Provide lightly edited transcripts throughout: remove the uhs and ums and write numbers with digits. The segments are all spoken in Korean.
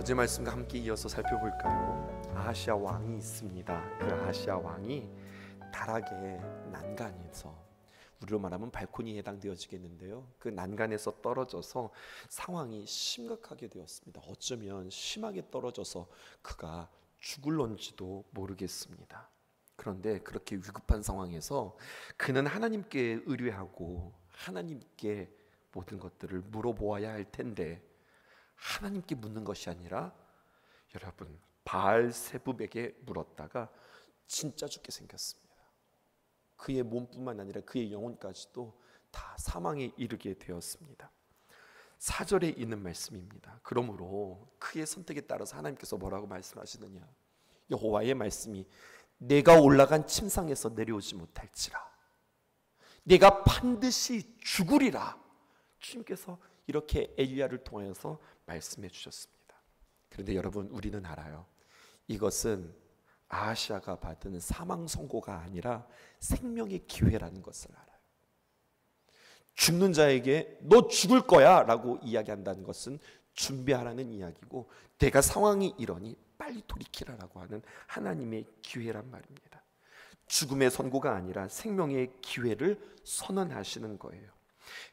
어제 말씀과 함께 이어서 살펴볼까요? 아하시아 왕이 있습니다. 그 아하시아 왕이 다락의 난간에서, 우리로 말하면 발코니에 해당되어지겠는데요, 그 난간에서 떨어져서 상황이 심각하게 되었습니다. 어쩌면 심하게 떨어져서 그가 죽을런지도 모르겠습니다. 그런데 그렇게 위급한 상황에서 그는 하나님께 의뢰하고 하나님께 모든 것들을 물어보아야 할 텐데, 하나님께 묻는 것이 아니라 여러분 바알세붑에게 물었다가 진짜 죽게 생겼습니다. 그의 몸뿐만 아니라 그의 영혼까지도 다 사망에 이르게 되었습니다. 4절에 있는 말씀입니다. 그러므로 그의 선택에 따라서 하나님께서 뭐라고 말씀하시느냐, 여호와의 말씀이 내가 올라간 침상에서 내려오지 못할지라 내가 반드시 죽으리라, 주님께서 이렇게 엘리야를 통해서 말씀해 주셨습니다. 그런데 여러분, 우리는 알아요. 이것은 아하시아가 받은 사망 선고가 아니라 생명의 기회라는 것을 알아요. 죽는 자에게 너 죽을 거야 라고 이야기한다는 것은 준비하라는 이야기고, 내가 상황이 이러니 빨리 돌이키라라고 하는 하나님의 기회란 말입니다. 죽음의 선고가 아니라 생명의 기회를 선언하시는 거예요.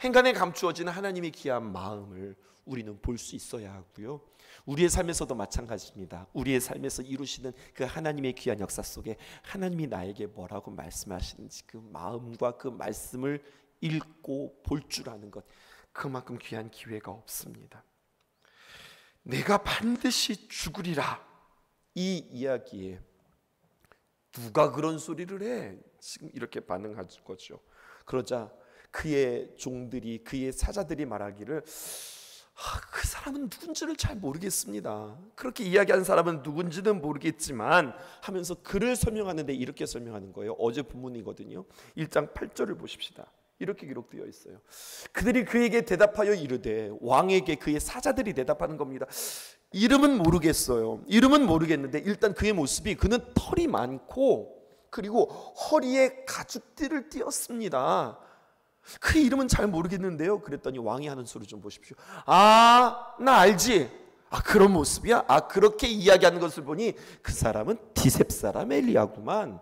행간에 감추어지는 하나님의 귀한 마음을 우리는 볼 수 있어야 하고요, 우리의 삶에서도 마찬가지입니다. 우리의 삶에서 이루시는 그 하나님의 귀한 역사 속에 하나님이 나에게 뭐라고 말씀하시는지 그 마음과 그 말씀을 읽고 볼 줄 아는 것, 그만큼 귀한 기회가 없습니다. 내가 반드시 죽으리라, 이 이야기에 누가 그런 소리를 해? 지금 이렇게 반응할 거죠. 그러자 그의 종들이, 그의 사자들이 말하기를 그 사람은 누군지를 잘 모르겠습니다. 그렇게 이야기한 사람은 누군지는 모르겠지만 하면서 그를 설명하는데 이렇게 설명하는 거예요. 어제 본문이거든요. 1장 8절을 보십시다. 이렇게 기록되어 있어요. 그들이 그에게 대답하여 이르되, 왕에게 그의 사자들이 대답하는 겁니다. 이름은 모르겠어요. 이름은 모르겠는데 일단 그의 모습이, 그는 털이 많고 그리고 허리에 가죽띠를 띄었습니다. 그 이름은 잘 모르겠는데요. 그랬더니 왕이 하는 소리 좀 보십시오. 나 알지. 그런 모습이야. 그렇게 이야기하는 것을 보니 그 사람은 디셉 사람 엘리야구만.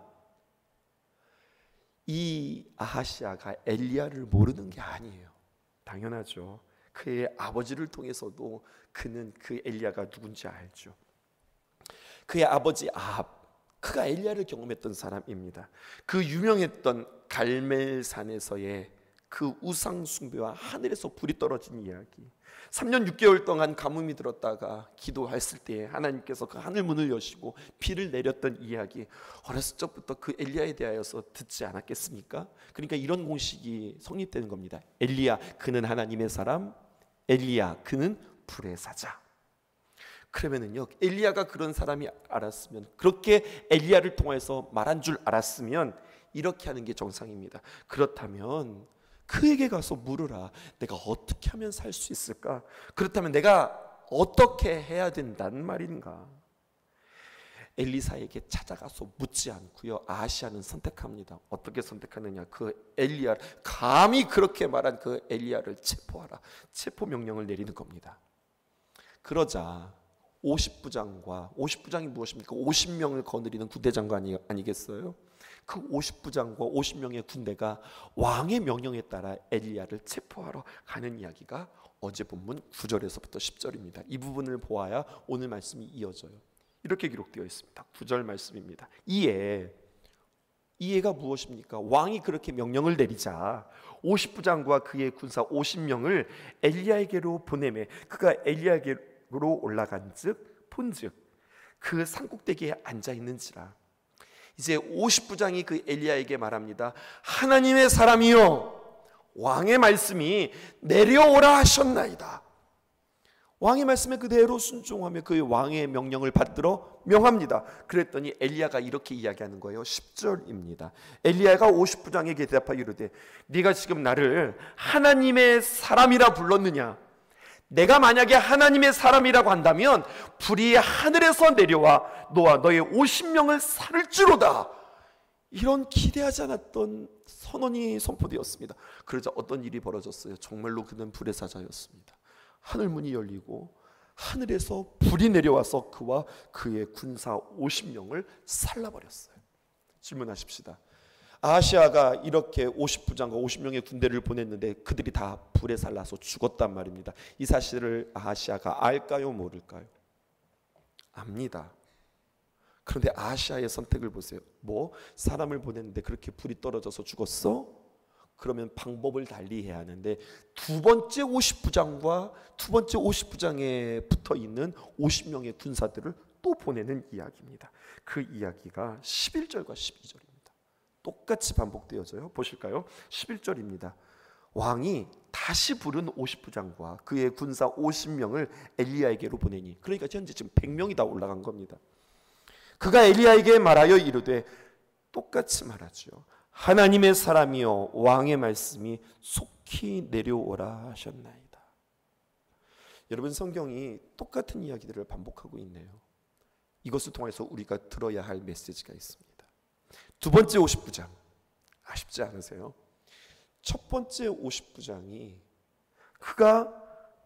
이 아하시아가 엘리야를 모르는 게 아니에요. 당연하죠. 그의 아버지를 통해서도 그는 그 엘리야가 누군지 알죠. 그의 아버지 아합, 그가 엘리야를 경험했던 사람입니다. 그 유명했던 갈멜산에서의 그 우상 숭배와 하늘에서 불이 떨어진 이야기, 3년 6개월 동안 가뭄이 들었다가 기도했을 때 하나님께서 그 하늘 문을 여시고 비를 내렸던 이야기, 어렸을 적부터 그 엘리야에 대하여서 듣지 않았겠습니까? 그러니까 이런 공식이 성립되는 겁니다. 엘리야, 그는 하나님의 사람. 엘리야, 그는 불의 사자. 그러면은요, 엘리야가 그런 사람이 알았으면, 그렇게 엘리야를 통해서 말한 줄 알았으면 이렇게 하는 게 정상입니다. 그렇다면 그에게 가서 물으라. 내가 어떻게 하면 살 수 있을까? 그렇다면 내가 어떻게 해야 된다는 말인가? 엘리사에게 찾아가서 묻지 않고요, 아하시아는 선택합니다. 어떻게 선택하느냐? 그 엘리야, 감히 그렇게 말한 그 엘리야를 체포하라. 체포 명령을 내리는 겁니다. 그러자 50부장이 무엇입니까? 50명을 거느리는 군대장관 아니겠어요? 그 50부장과 50명의 군대가 왕의 명령에 따라 엘리야를 체포하러 가는 이야기가 어제 본문 9절에서부터 10절입니다. 이 부분을 보아야 오늘 말씀이 이어져요. 이렇게 기록되어 있습니다. 9절 말씀입니다. 이해가 무엇입니까? 왕이 그렇게 명령을 내리자 50부장과 그의 군사 50명을 엘리야에게로 보내매 그가 엘리야에게로 올라간즉 본즉 그 산꼭대기에 앉아 있는지라. 이제 50부장이 그 엘리야에게 말합니다. 하나님의 사람이여, 왕의 말씀이 내려오라 하셨나이다. 왕의 말씀에 그대로 순종하며 그 왕의 명령을 받들어 명합니다. 그랬더니 엘리야가 이렇게 이야기하는 거예요. 10절입니다. 엘리야가 50부장에게 대답하여 이르되, 네가 지금 나를 하나님의 사람이라 불렀느냐? 내가 만약에 하나님의 사람이라고 한다면 불이 하늘에서 내려와 너와 너의 50명을 살을지로다. 이런 기대하지 않았던 선언이 선포되었습니다. 그러자 어떤 일이 벌어졌어요. 정말로 그는 불의 사자였습니다. 하늘 문이 열리고 하늘에서 불이 내려와서 그와 그의 군사 50명을 살라버렸어요. 질문하십시다. 아하시아가 이렇게 50부장과 50명의 군대를 보냈는데 그들이 다 불에 살라서 죽었단 말입니다. 이 사실을 아하시아가 알까요, 모를까요? 압니다. 그런데 아하시아의 선택을 보세요. 뭐? 사람을 보냈는데 그렇게 불이 떨어져서 죽었어? 그러면 방법을 달리 해야 하는데 두 번째 50부장과 두 번째 50부장에 붙어있는 50명의 군사들을 또 보내는 이야기입니다. 그 이야기가 11절과 12절입니다. 똑같이 반복되어져요. 보실까요? 11절입니다. 왕이 다시 부른 50부장과 그의 군사 50명을 엘리야에게로 보내니, 그러니까 현재 지금 100명이 다 올라간 겁니다. 그가 엘리야에게 말하여 이르되, 똑같이 말하죠. 하나님의 사람이여 왕의 말씀이 속히 내려오라 하셨나이다. 여러분, 성경이 똑같은 이야기들을 반복하고 있네요. 이것을 통해서 우리가 들어야 할 메시지가 있습니다. 두 번째 50부장 아쉽지 않으세요? 첫 번째 50부장이 그가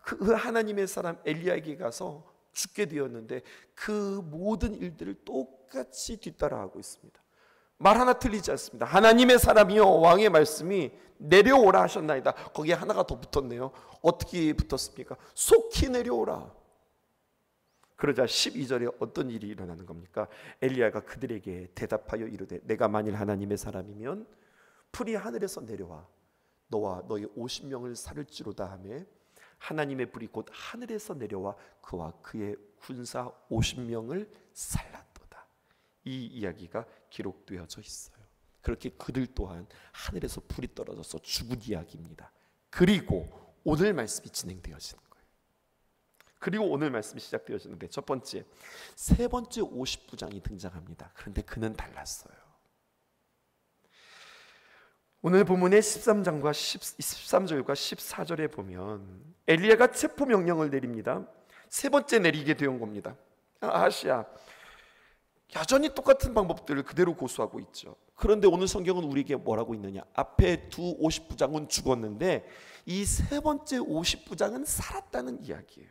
그 하나님의 사람 엘리야에게 가서 죽게 되었는데 그 모든 일들을 똑같이 뒤따라하고 있습니다. 말 하나 틀리지 않습니다. 하나님의 사람이여 왕의 말씀이 내려오라 하셨나이다. 거기에 하나가 더 붙었네요. 어떻게 붙었습니까? 속히 내려오라. 그러자 12절에 어떤 일이 일어나는 겁니까? 엘리야가 그들에게 대답하여 이르되, 내가 만일 하나님의 사람이면 불이 하늘에서 내려와 너와 너의 50명을 살을지로다 하며 하나님의 불이 곧 하늘에서 내려와 그와 그의 군사 50명을 살랐도다. 이 이야기가 기록되어져 있어요. 그렇게 그들 또한 하늘에서 불이 떨어져서 죽은 이야기입니다. 그리고 오늘 말씀이 진행되어지는 거예요. 그리고 오늘 말씀이 시작되어지는데 첫 번째, 세 번째 50부장이 등장합니다. 그런데 그는 달랐어요. 오늘 본문의 13절과 14절에 보면 엘리야가 체포 명령을 내립니다. 세 번째 내리게 되온 겁니다. 아하시아 여전히 똑같은 방법들을 그대로 고수하고 있죠. 그런데 오늘 성경은 우리에게 뭐라고 있느냐? 앞에 두 50부장은 죽었는데 이 세 번째 50부장은 살았다는 이야기예요.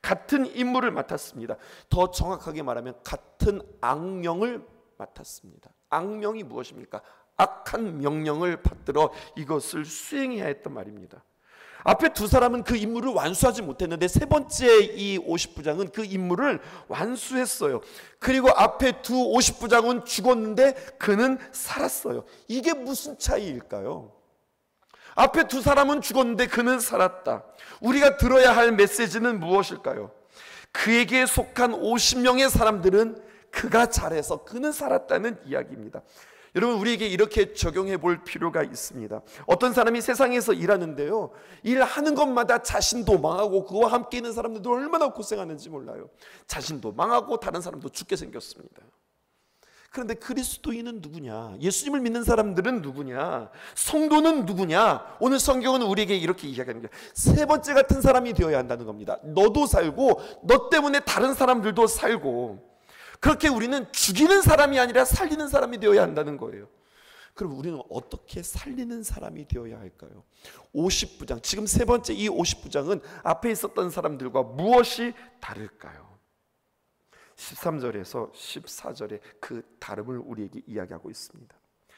같은 임무를 맡았습니다. 더 정확하게 말하면 같은 악령을 맡았습니다. 악령이 무엇입니까? 악한 명령을 받들어 이것을 수행해야 했단 말입니다. 앞에 두 사람은 그 임무를 완수하지 못했는데 세 번째 이 50부장은 그 임무를 완수했어요. 그리고 앞에 두 50부장은 죽었는데 그는 살았어요. 이게 무슨 차이일까요? 앞에 두 사람은 죽었는데 그는 살았다. 우리가 들어야 할 메시지는 무엇일까요? 그에게 속한 50명의 사람들은 그가 잘해서 그는 살았다는 이야기입니다. 여러분, 우리에게 이렇게 적용해 볼 필요가 있습니다. 어떤 사람이 세상에서 일하는데요, 일하는 것마다 자신도 망하고 그와 함께 있는 사람들도 얼마나 고생하는지 몰라요. 자신도 망하고 다른 사람도 죽게 생겼습니다. 그런데 그리스도인은 누구냐? 예수님을 믿는 사람들은 누구냐? 성도는 누구냐? 오늘 성경은 우리에게 이렇게 이야기합니다. 세 번째 같은 사람이 되어야 한다는 겁니다. 너도 살고 너 때문에 다른 사람들도 살고, 그렇게 우리는 죽이는 사람이 아니라 살리는 사람이 되어야 한다는 거예요. 그럼 우리는 어떻게 살리는 사람이 되어야 할까요? 50부장, 지금 세 번째 이 50부장은 앞에 있었던 사람들과 무엇이 다를까요? 13절에서 14절에 그 다름을 우리에게 이야기하고 있습니다.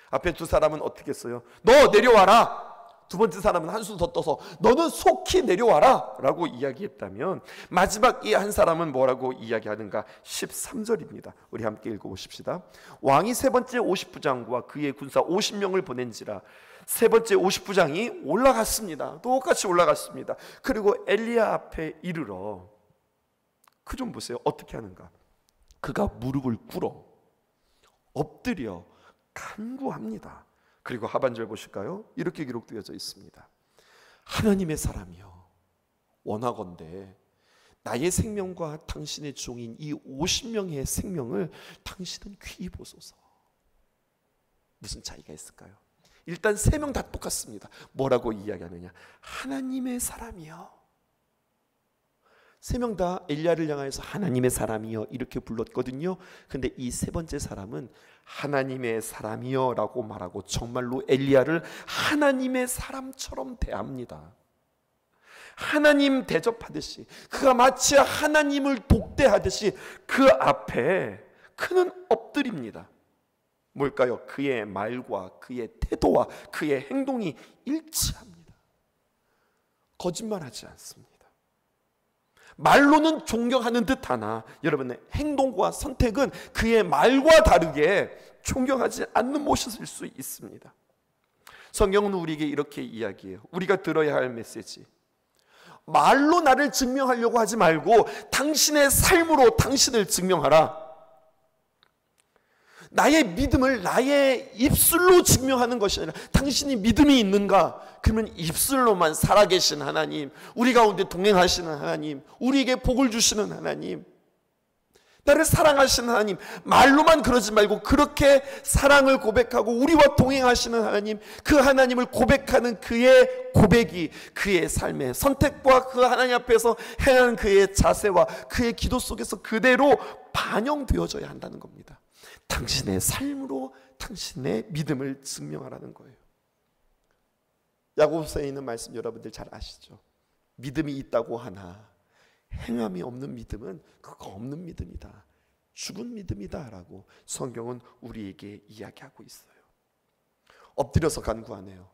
앞에 두 사람은 어떻게 했어요? 너 내려와라. 두 번째 사람은 한숨 더 떠서 너는 속히 내려와라 라고 이야기했다면, 마지막 이 한 사람은 뭐라고 이야기하는가? 13절입니다. 우리 함께 읽어보십시다. 왕이 세 번째 50부장과 그의 군사 50명을 보낸지라. 세 번째 50부장이 올라갔습니다. 똑같이 올라갔습니다. 그리고 엘리야 앞에 이르러, 그 좀 보세요. 어떻게 하는가? 그가 무릎을 꿇어 엎드려 간구합니다. 그리고 하반절 보실까요? 이렇게 기록되어져 있습니다. 하나님의 사람이여, 원하건대 나의 생명과 당신의 종인 이 50명의 생명을 당신은 귀히 보소서. 무슨 차이가 있을까요? 일단 세 명 다 똑같습니다. 뭐라고 이야기하느냐? 하나님의 사람이여. 세 명 다 엘리야를 향해서 하나님의 사람이여 이렇게 불렀거든요. 근데 이 세 번째 사람은 하나님의 사람이여 라고 말하고 정말로 엘리야를 하나님의 사람처럼 대합니다. 하나님 대접하듯이, 그가 마치 하나님을 독대하듯이 그 앞에 그는 엎드립니다. 뭘까요? 그의 말과 그의 태도와 그의 행동이 일치합니다. 거짓말하지 않습니다. 말로는 존경하는 듯하나 여러분의 행동과 선택은 그의 말과 다르게 존경하지 않는 모습일 수 있습니다. 성경은 우리에게 이렇게 이야기해요. 우리가 들어야 할 메시지, 말로 나를 증명하려고 하지 말고 당신의 삶으로 당신을 증명하라. 나의 믿음을 나의 입술로 증명하는 것이 아니라, 당신이 믿음이 있는가? 그러면 입술로만 살아계신 하나님, 우리 가운데 동행하시는 하나님, 우리에게 복을 주시는 하나님, 나를 사랑하시는 하나님, 말로만 그러지 말고 그렇게 사랑을 고백하고 우리와 동행하시는 하나님, 그 하나님을 고백하는 그의 고백이 그의 삶의 선택과 그 하나님 앞에서 행하는 그의 자세와 그의 기도 속에서 그대로 반영되어져야 한다는 겁니다. 당신의 삶으로 당신의 믿음을 증명하라는 거예요. 야고보서에 있는 말씀 여러분들 잘 아시죠? 믿음이 있다고 하나 행함이 없는 믿음은 그거 없는 믿음이다, 죽은 믿음이다 라고 성경은 우리에게 이야기하고 있어요. 엎드려서 간구하네요.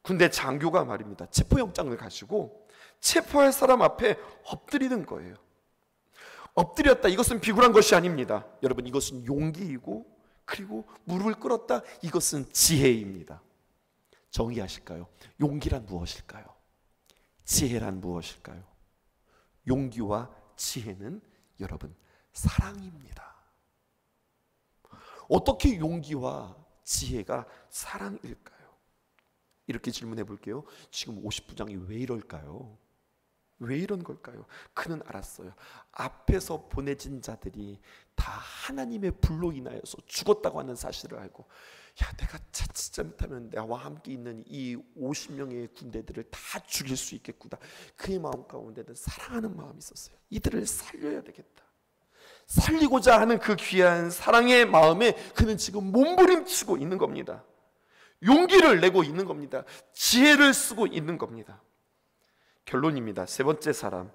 군대 장교가 말입니다, 체포영장을 가지고 체포할 사람 앞에 엎드리는 거예요. 엎드렸다, 이것은 비굴한 것이 아닙니다. 여러분, 이것은 용기이고, 그리고 무릎을 꿇었다, 이것은 지혜입니다. 정의하실까요? 용기란 무엇일까요? 지혜란 무엇일까요? 용기와 지혜는 여러분 사랑입니다. 어떻게 용기와 지혜가 사랑일까요? 이렇게 질문해 볼게요. 지금 50부장이 왜 이럴까요? 왜 이런 걸까요? 그는 알았어요. 앞에서 보내진 자들이 다 하나님의 불로 인하여서 죽었다고 하는 사실을 알고, 야, 내가 자칫 잘못하면 나와 함께 있는 이 50명의 군대들을 다 죽일 수 있겠구나. 그의 마음 가운데는 사랑하는 마음이 있었어요. 이들을 살려야 되겠다. 살리고자 하는 그 귀한 사랑의 마음에 그는 지금 몸부림치고 있는 겁니다. 용기를 내고 있는 겁니다. 지혜를 쓰고 있는 겁니다. 결론입니다. 세 번째 사람,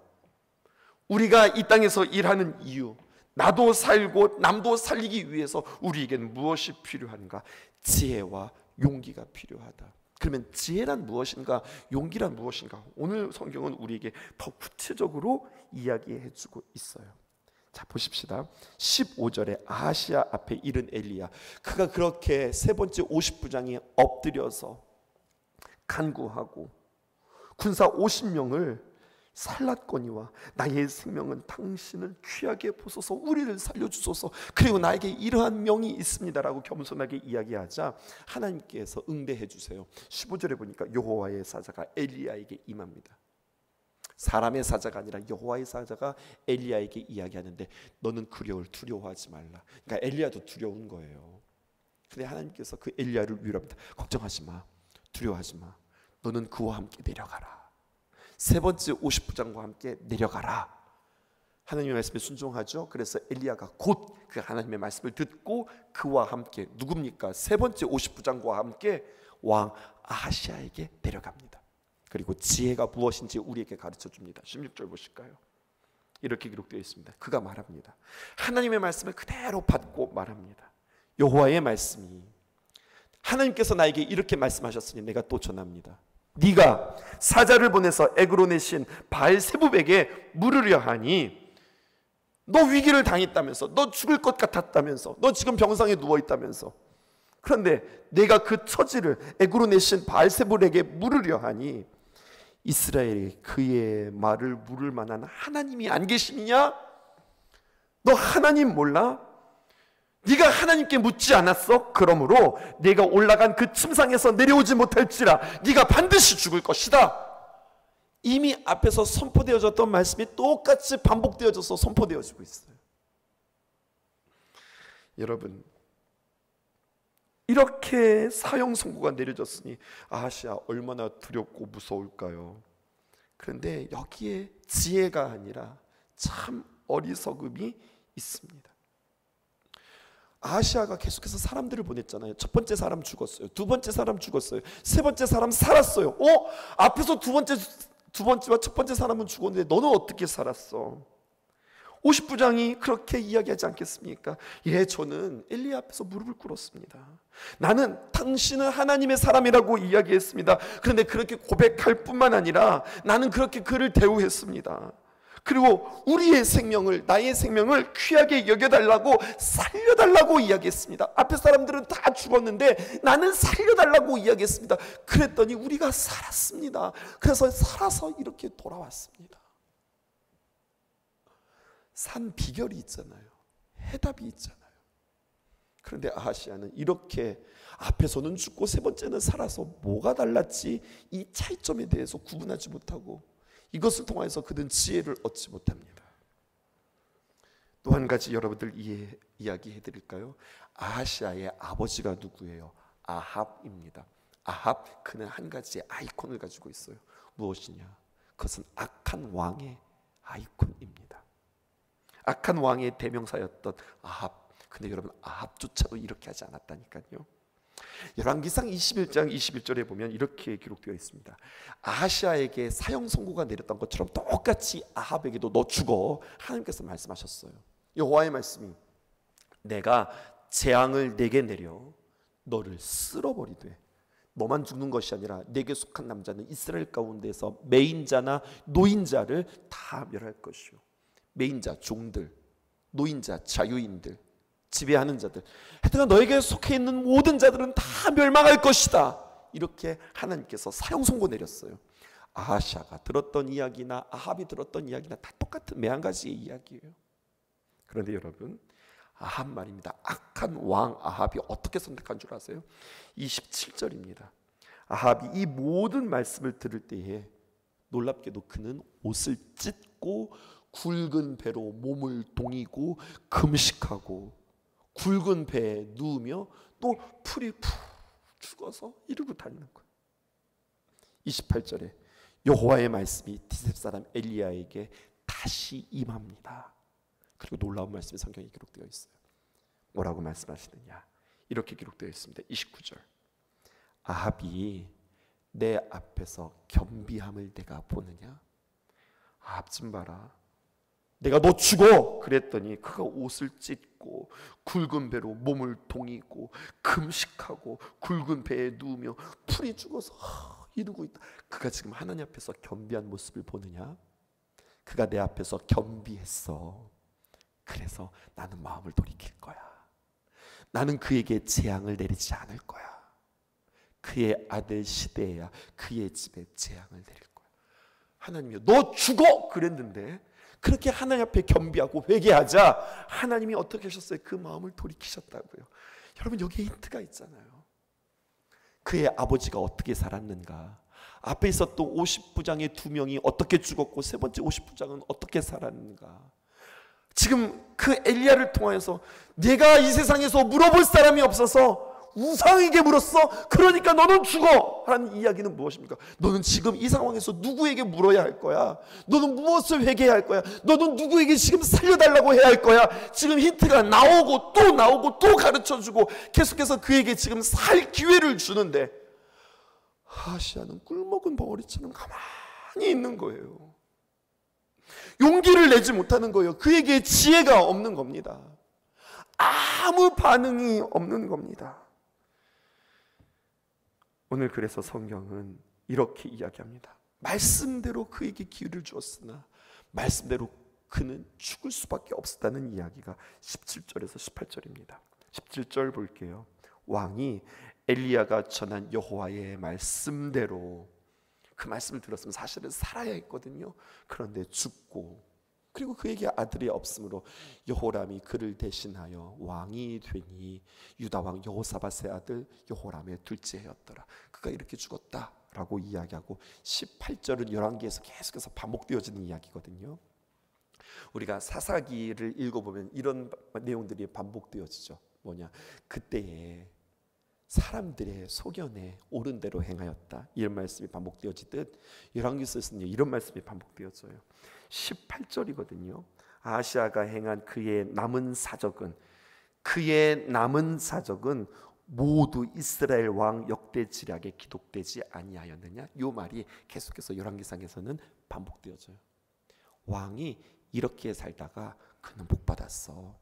우리가 이 땅에서 일하는 이유, 나도 살고 남도 살리기 위해서 우리에겐 무엇이 필요한가? 지혜와 용기가 필요하다. 그러면 지혜란 무엇인가? 용기란 무엇인가? 오늘 성경은 우리에게 더 구체적으로 이야기해 주고 있어요. 자, 보십시다. 15절에 아하시아 앞에 이른 엘리야, 그가 그렇게 세 번째 50부장이 엎드려서 간구하고 군사 50명을 살랐거니와 나의 생명은 당신을 귀하게 보소서, 우리를 살려주소서, 그리고 나에게 이러한 명이 있습니다라고 겸손하게 이야기하자 하나님께서 응대해 주세요. 15절에 보니까 여호와의 사자가 엘리야에게 임합니다. 사람의 사자가 아니라 여호와의 사자가 엘리야에게 이야기하는데, 너는 두려워하지 말라. 그러니까 엘리야도 두려운 거예요. 근데 하나님께서 그 엘리야를 위로합니다. 걱정하지 마, 두려워하지 마, 너는 그와 함께 내려가라. 세 번째 50부장과 함께 내려가라. 하나님의 말씀에 순종하죠. 그래서 엘리야가 곧 그 하나님의 말씀을 듣고 그와 함께, 누굽니까? 세 번째 50부장과 함께 왕 아하시아에게 내려갑니다. 그리고 지혜가 무엇인지 우리에게 가르쳐 줍니다. 16절 보실까요? 이렇게 기록되어 있습니다. 그가 말합니다. 하나님의 말씀을 그대로 받고 말합니다. 여호와의 말씀이, 하나님께서 나에게 이렇게 말씀하셨으니 내가 또 전합니다. 네가 사자를 보내서 에그론의 신 바알세붑에게 물으려 하니, 너 위기를 당했다면서, 너 죽을 것 같았다면서, 너 지금 병상에 누워있다면서, 그런데 내가 그 처지를 에그론의 신 바알세붑에게 물으려 하니 이스라엘이 그의 말을 물을 만한 하나님이 안 계시느냐? 너 하나님 몰라? 네가 하나님께 묻지 않았어? 그러므로 네가 올라간 그 침상에서 내려오지 못할지라 네가 반드시 죽을 것이다. 이미 앞에서 선포되어졌던 말씀이 똑같이 반복되어져서 선포되어지고 있어요. 여러분, 이렇게 사형 선고가 내려졌으니 아하시아 얼마나 두렵고 무서울까요? 그런데 여기에 지혜가 아니라 참 어리석음이 있습니다. 아하시아가 계속해서 사람들을 보냈잖아요. 첫 번째 사람 죽었어요. 두 번째 사람 죽었어요. 세 번째 사람 살았어요. 앞에서 두 번째 두 번째와 첫 번째 사람은 죽었는데 너는 어떻게 살았어? 50부장이 그렇게 이야기하지 않겠습니까? 예, 저는 엘리야 앞에서 무릎을 꿇었습니다. 나는 당신은 하나님의 사람이라고 이야기했습니다. 그런데 그렇게 고백할 뿐만 아니라 나는 그렇게 그를 대우했습니다. 그리고 우리의 생명을, 나의 생명을 귀하게 여겨달라고, 살려달라고 이야기했습니다. 앞에 사람들은 다 죽었는데 나는 살려달라고 이야기했습니다. 그랬더니 우리가 살았습니다. 그래서 살아서 이렇게 돌아왔습니다. 산 비결이 있잖아요. 해답이 있잖아요. 그런데 아하시아는 이렇게 앞에서는 죽고 세 번째는 살아서 뭐가 달랐지? 이 차이점에 대해서 구분하지 못하고 이것을 통해서 그는 지혜를 얻지 못합니다. 또 한 가지 여러분들 이야기해 드릴까요? 아하시아의 아버지가 누구예요? 아합입니다. 아합, 그는 한 가지의 아이콘을 가지고 있어요. 무엇이냐? 그것은 악한 왕의 아이콘입니다. 악한 왕의 대명사였던 아합. 근데 여러분, 아합조차도 이렇게 하지 않았다니까요. 열왕기상 21장 21절에 보면 이렇게 기록되어 있습니다. 아하시아에게 사형 선고가 내렸던 것처럼 똑같이 아합에게도 너 죽어, 하나님께서 말씀하셨어요. 여호와의 말씀이 내가 재앙을 내게 내려 너를 쓸어버리되 너만 죽는 것이 아니라 내게 속한 남자는 이스라엘 가운데서 매인자나 노인자를 다 멸할 것이요. 매인자, 종들, 노인자, 자유인들, 지배하는 자들, 하여튼 너에게 속해 있는 모든 자들은 다 멸망할 것이다. 이렇게 하나님께서 사형 선고 내렸어요. 아하시아가 들었던 이야기나 아합이 들었던 이야기나 다 똑같은 매한가지의 이야기예요. 그런데 여러분, 아합 말입니다. 악한 왕 아합이 어떻게 선택한 줄 아세요? 27절입니다. 아합이 이 모든 말씀을 들을 때에 놀랍게도 그는 옷을 찢고 굵은 배로 몸을 동이고 금식하고 굵은 배에 누우며 또 풀이 푹 죽어서 이러고 다니는 거예요. 28절에 여호와의 말씀이 디셉 사람 엘리야에게 다시 임합니다. 그리고 놀라운 말씀이 성경에 기록되어 있어요. 뭐라고 말씀하시느냐? 이렇게 기록되어 있습니다. 29절. 아합이 내 앞에서 겸비함을 내가 보느냐? 아합 좀 봐라. 내가 너 죽어 그랬더니 그가 옷을 찢고 굵은 배로 몸을 동이고 금식하고 굵은 배에 누우며 풀이 죽어서 이러고 있다. 그가 지금 하나님 앞에서 겸비한 모습을 보느냐? 그가 내 앞에서 겸비했어. 그래서 나는 마음을 돌이킬 거야. 나는 그에게 재앙을 내리지 않을 거야. 그의 아들 시대야 그의 집에 재앙을 내릴 거야. 하나님이요, 너 죽어 그랬는데 그렇게 하나님 앞에 겸비하고 회개하자 하나님이 어떻게 하셨어요? 그 마음을 돌이키셨다고요. 여러분, 여기에 힌트가 있잖아요. 그의 아버지가 어떻게 살았는가, 앞에 있었던 50부장의 2명이 어떻게 죽었고 세 번째 50부장은 어떻게 살았는가. 지금 그 엘리야를 통하여서 내가 이 세상에서 물어볼 사람이 없어서 우상에게 물었어. 그러니까 너는 죽어 하는 이야기는 무엇입니까? 너는 지금 이 상황에서 누구에게 물어야 할 거야? 너는 무엇을 회개해야 할 거야? 너는 누구에게 지금 살려달라고 해야 할 거야? 지금 힌트가 나오고 또 나오고 또 가르쳐주고 계속해서 그에게 지금 살 기회를 주는데 아하시아는 꿀먹은 벙어리처럼 가만히 있는 거예요. 용기를 내지 못하는 거예요. 그에게 지혜가 없는 겁니다. 아무 반응이 없는 겁니다. 오늘 그래서 성경은 이렇게 이야기합니다. 말씀대로 그에게 기회를 주었으나 말씀대로 그는 죽을 수밖에 없었다는 이야기가 17절에서 18절입니다. 17절 볼게요. 왕이 엘리야가 전한 여호와의 말씀대로 그 말씀을 들었으면 사실은 살아야 했거든요. 그런데 죽고 그리고 그에게 아들이 없으므로 여호람이 그를 대신하여 왕이 되니 유다 왕 여호사밧의 아들 여호람의 둘째였더라. 그가 이렇게 죽었다라고 이야기하고 18절은 열왕기에서 계속해서 반복되어지는 이야기거든요. 우리가 사사기를 읽어보면 이런 내용들이 반복되어지죠. 뭐냐, 그때에 사람들의 소견에 옳은 대로 행하였다, 이런 말씀이 반복되어지듯 열왕기서에서는 이런 말씀이 반복되어져요. 18절이거든요. 아하시아가 행한 그의 남은 사적은 모두 이스라엘 왕 역대 지략에 기록되지 아니하였느냐? 이 말이 계속해서 열왕기상에서는 반복되어져요. 왕이 이렇게 살다가 그는 복 받았어.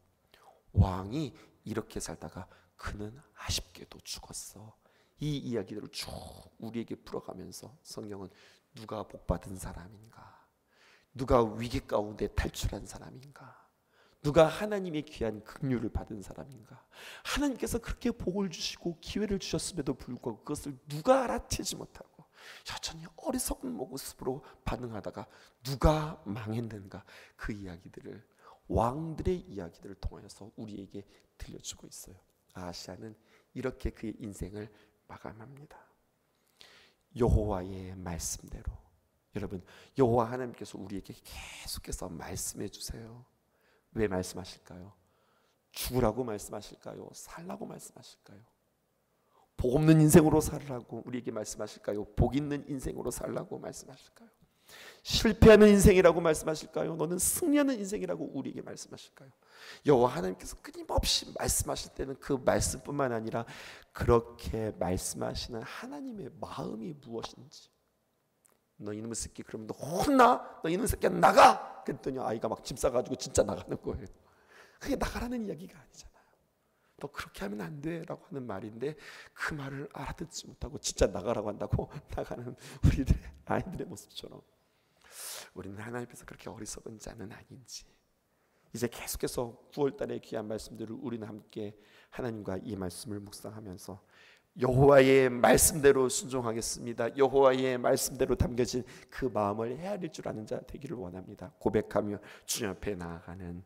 왕이 이렇게 살다가 그는 아쉽게도 죽었어. 이 이야기들을 쭉 우리에게 풀어가면서 성경은 누가 복 받은 사람인가? 누가 위기 가운데 탈출한 사람인가? 누가 하나님의 귀한 긍휼을 받은 사람인가? 하나님께서 그렇게 복을 주시고 기회를 주셨음에도 불구하고 그것을 누가 알아채지 못하고 여전히 어리석은 모습으로 반응하다가 누가 망했는가? 그 이야기들을, 왕들의 이야기들을 통하여서 우리에게 들려주고 있어요. 아하시아는 이렇게 그의 인생을 마감합니다. 여호와의 말씀대로. 여러분, 여호와 하나님께서 우리에게 계속해서 말씀해 주세요. 왜 말씀하실까요? 죽으라고 말씀하실까요? 살라고 말씀하실까요? 복 없는 인생으로 살라고 우리에게 말씀하실까요? 복 있는 인생으로 살라고 말씀하실까요? 실패하는 인생이라고 말씀하실까요? 너는 승리하는 인생이라고 우리에게 말씀하실까요? 여호와 하나님께서 끊임없이 말씀하실 때는 그 말씀뿐만 아니라 그렇게 말씀하시는 하나님의 마음이 무엇인지, 너 이놈의 새끼 그러면 너 혼나? 너 이놈의 새끼야 나가! 그랬더니 아이가 막 짐 싸가지고 진짜 나가는 거예요. 그게 나가라는 이야기가 아니잖아요. 너 그렇게 하면 안 돼 라고 하는 말인데 그 말을 알아듣지 못하고 진짜 나가라고 한다고 나가는 우리들의 아이들의 모습처럼 우리는 하나님 앞에서 그렇게 어리석은 자는 아닌지, 이제 계속해서 9월달의 귀한 말씀들을 우리는 함께 하나님과 이 말씀을 묵상하면서 여호와의 말씀대로 순종하겠습니다. 여호와의 말씀대로 담겨진 그 마음을 헤아릴 줄 아는 자 되기를 원합니다. 고백하며 주님 앞에 나아가는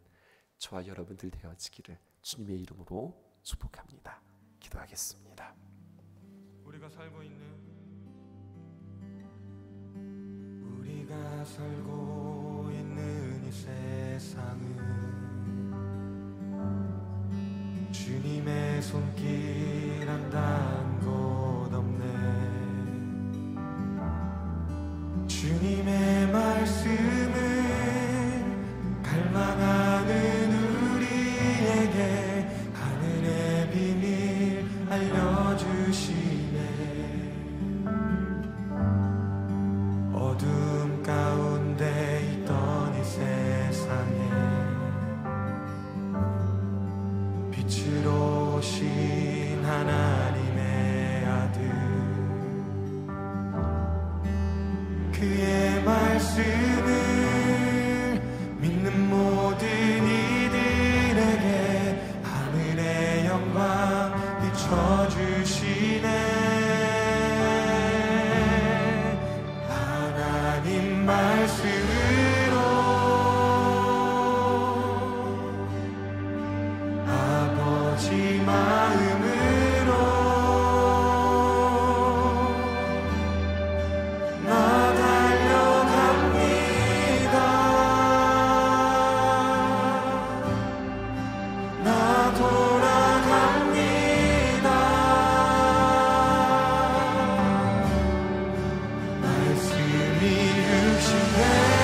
저와 여러분들 되어지기를 주님의 이름으로 축복합니다. 기도하겠습니다. 우리가 살고 있는 이 세상은 주님의 손길 한 단 곳 없네. 주님의 말씀은 갈망하는 우리에게 하늘의 비밀 알려주시네. 어둠 가운데 있던 이 세상에 빛으로 오신 하나님의 아들, 그의 말씀을 믿는 모든 이들에게 하늘의 영광 비춰주시네. 하나님 말씀으로 아버지 마음으로 나 달려갑니다. 나 돌아갑니다. 말씀이 육신되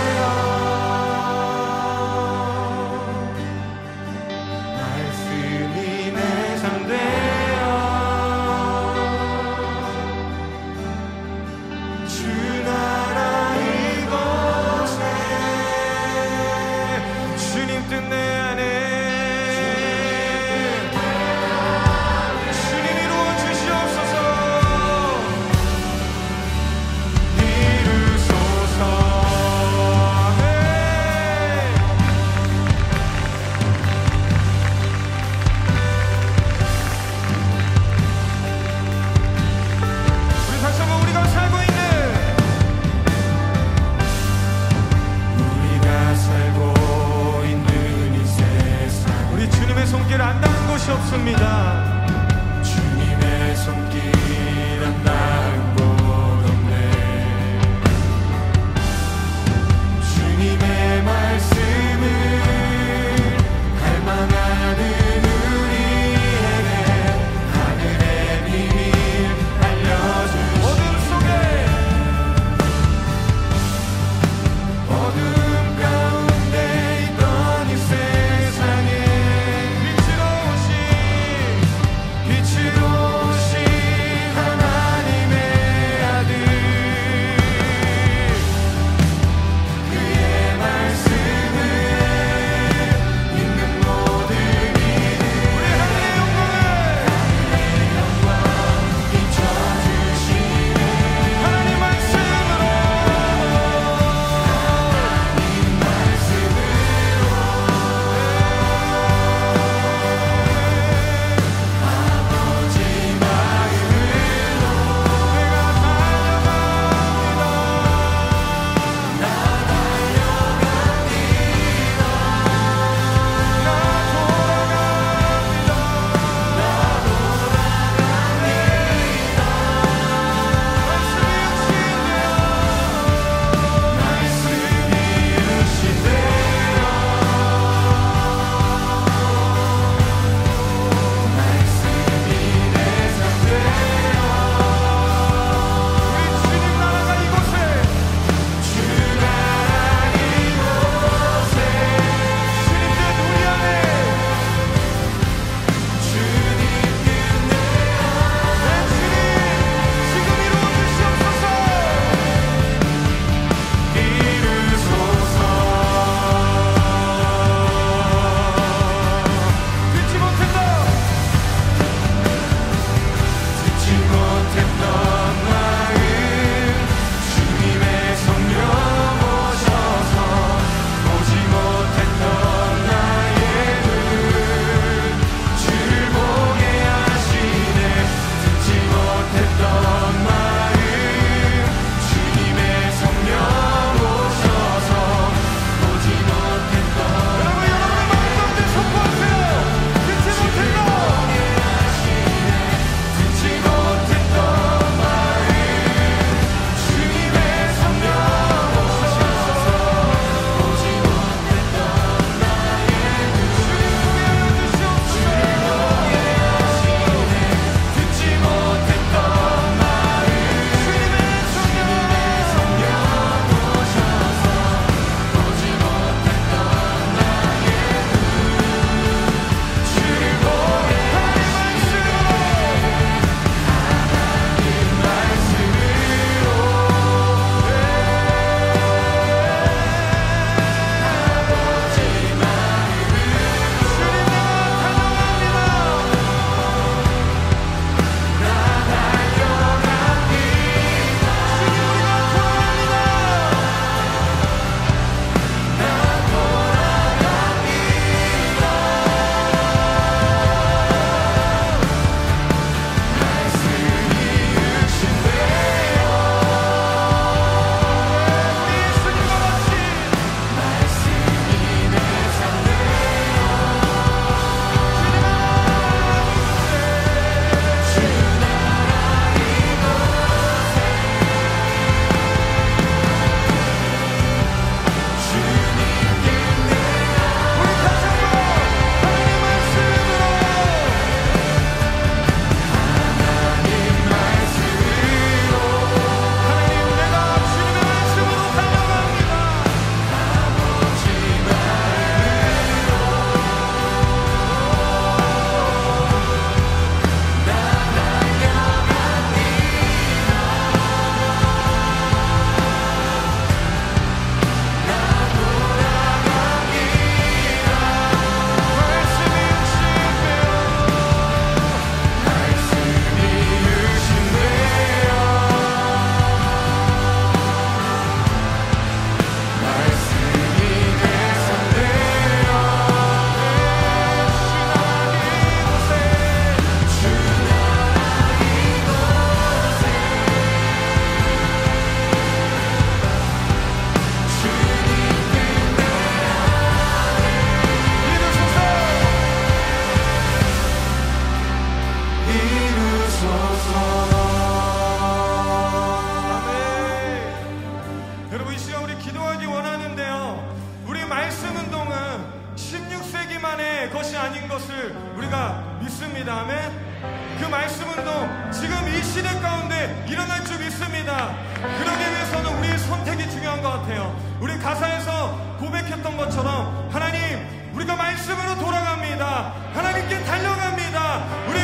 때문에 그것이 아닌 것을 우리가 믿습니다. 아멘. 그 말씀은 또 지금 이 시대 가운데 일어날 줄 믿습니다. 그러기 위해서는 우리의 선택이 중요한 것 같아요. 우리 가사에서 고백했던 것처럼 하나님, 우리가 말씀으로 돌아갑니다. 하나님께 달려갑니다. 우리